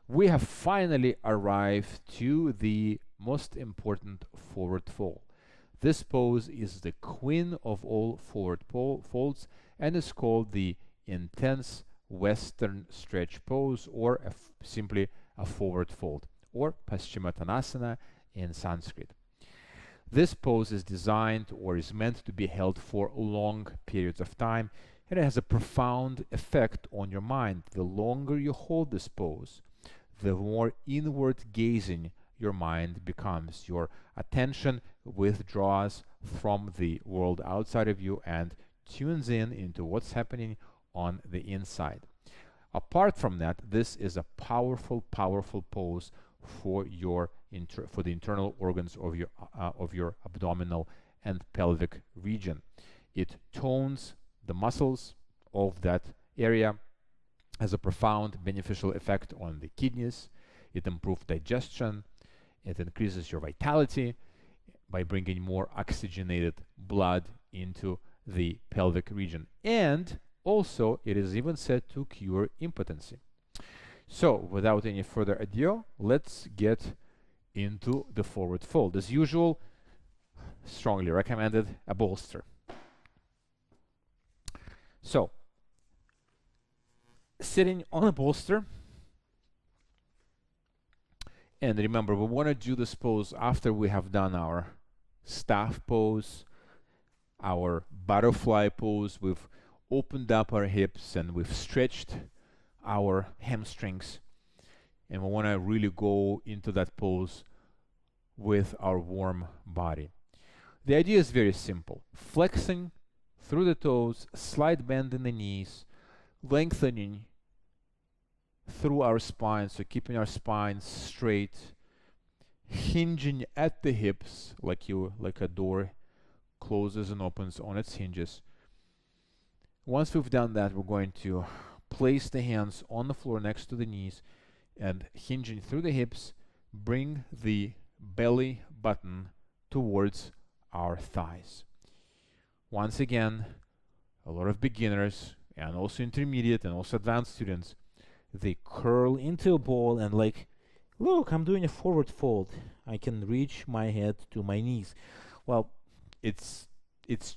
we have finally arrived to the most important forward fold. This pose is the queen of all forward folds and is called the intense Western stretch pose, or simply a forward fold, or Paschimottanasana in Sanskrit. This pose is designed or is meant to be held for long periods of time, and it has a profound effect on your mind. The longer you hold this pose, the more inward gazing your mind becomes. Your attention withdraws from the world outside of you and tunes in into what's happening on the inside. Apart from that, this is a powerful pose for the internal organs of your abdominal and pelvic region. It tones the muscles of that area, has a profound beneficial effect on the kidneys. It improves digestion. It increases your vitality by bringing more oxygenated blood into the pelvic region. And also, it is even said to cure impotency. So, without any further ado, let's get into the forward fold. As usual, strongly recommended a bolster. So, sitting on a bolster, and remember, we want to do this pose after we have done our staff pose, our butterfly pose. We've opened up our hips and we've stretched our hamstrings, and we want to really go into that pose with our warm body. The idea is very simple: flexing through the toes, slight bend in the knees, lengthening through our spine, so keeping our spine straight, hinging at the hips like a door closes and opens on its hinges. Once we've done that, we're going to place the hands on the floor next to the knees and, hinging through the hips, bring the belly button towards our thighs. Once again, a lot of beginners and also intermediate and also advanced students, they curl into a ball and look, I'm doing a forward fold. I can reach my head to my knees. Well, it's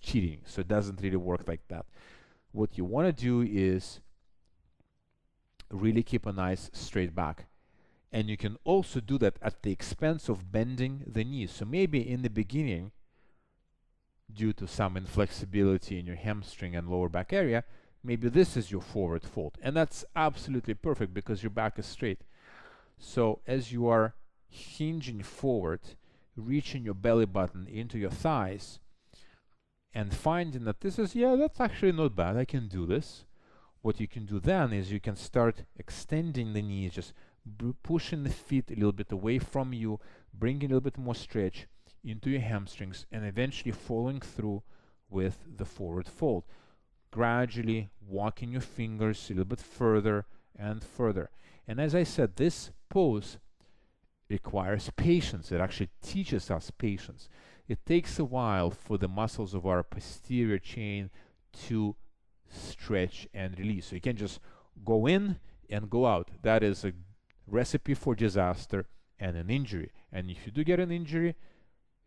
cheating, so it doesn't really work like that. What you want to do is really keep a nice straight back. And you can also do that at the expense of bending the knees. So maybe in the beginning, due to some inflexibility in your hamstring and lower back area, maybe this is your forward fold. And that's absolutely perfect because your back is straight. So as you are hinging forward, reaching your belly button into your thighs, and finding that this is, that's actually not bad, I can do this. What you can do then is you can start extending the knees, just pushing the feet a little bit away from you, bringing a little bit more stretch into your hamstrings, and eventually following through with the forward fold. Gradually walking your fingers a little bit further and further. And as I said, this pose requires patience. It actually teaches us patience. It takes a while for the muscles of our posterior chain to stretch and release. So you can't just go in and go out. That is a recipe for disaster and an injury. And if you do get an injury,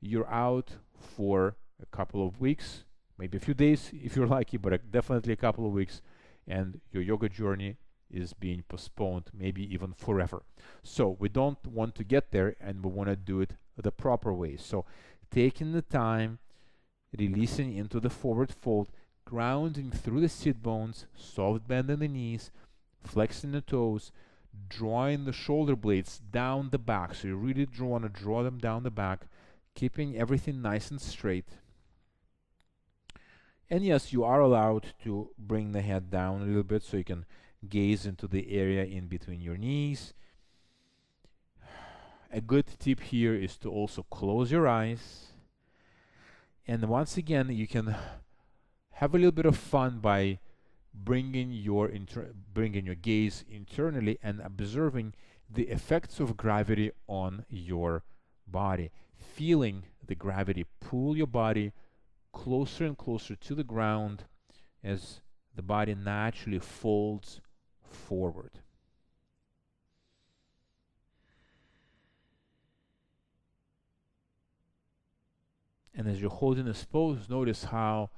you're out for a couple of weeks, maybe a few days if you're lucky, but definitely a couple of weeks, and your yoga journey is being postponed, maybe even forever. So we don't want to get there, and we want to do it the proper way. So taking the time, releasing into the forward fold, grounding through the sit bones, soft bend in the knees, flexing the toes, drawing the shoulder blades down the back. So you really want to draw them down the back, keeping everything nice and straight. And yes, you are allowed to bring the head down a little bit so you can gaze into the area in between your knees. A good tip here is to also close your eyes. And once again, you can have a little bit of fun by bringing your gaze internally and observing the effects of gravity on your body. Feeling the gravity pull your body closer and closer to the ground as the body naturally folds forward. And as you're holding this pose, notice how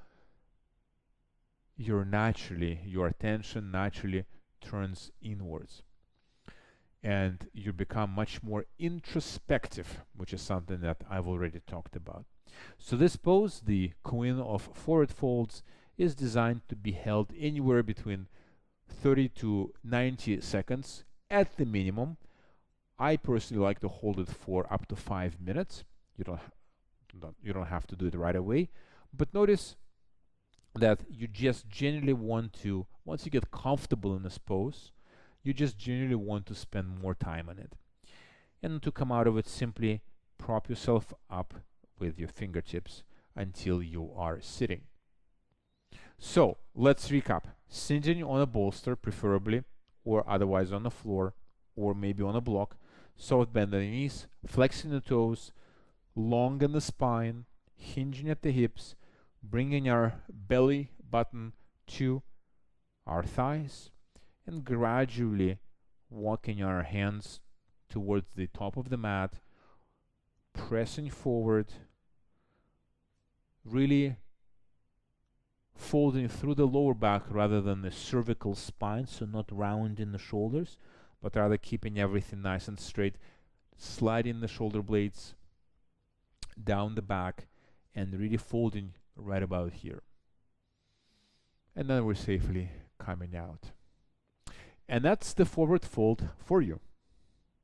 your attention naturally turns inwards. And you become much more introspective, which is something that I've already talked about. So this pose, the Queen of Forward Folds, is designed to be held anywhere between 30 to 90 seconds at the minimum. I personally like to hold it for up to 5 minutes. You don't have to do it right away, but notice that you just generally want to, once you get comfortable in this pose, you just generally want to spend more time on it. And to come out of it, simply prop yourself up with your fingertips until you are sitting. So let's recap. Sitting on a bolster preferably, or otherwise on the floor, or maybe on a block. Soft bend the knees, flexing the toes, long in the spine, hinging at the hips, bringing our belly button to our thighs, and gradually walking our hands towards the top of the mat, pressing forward, really folding through the lower back rather than the cervical spine, so not rounding the shoulders, but rather keeping everything nice and straight, sliding the shoulder blades down the back and really folding right about here. And then we're safely coming out. And that's the forward fold for you.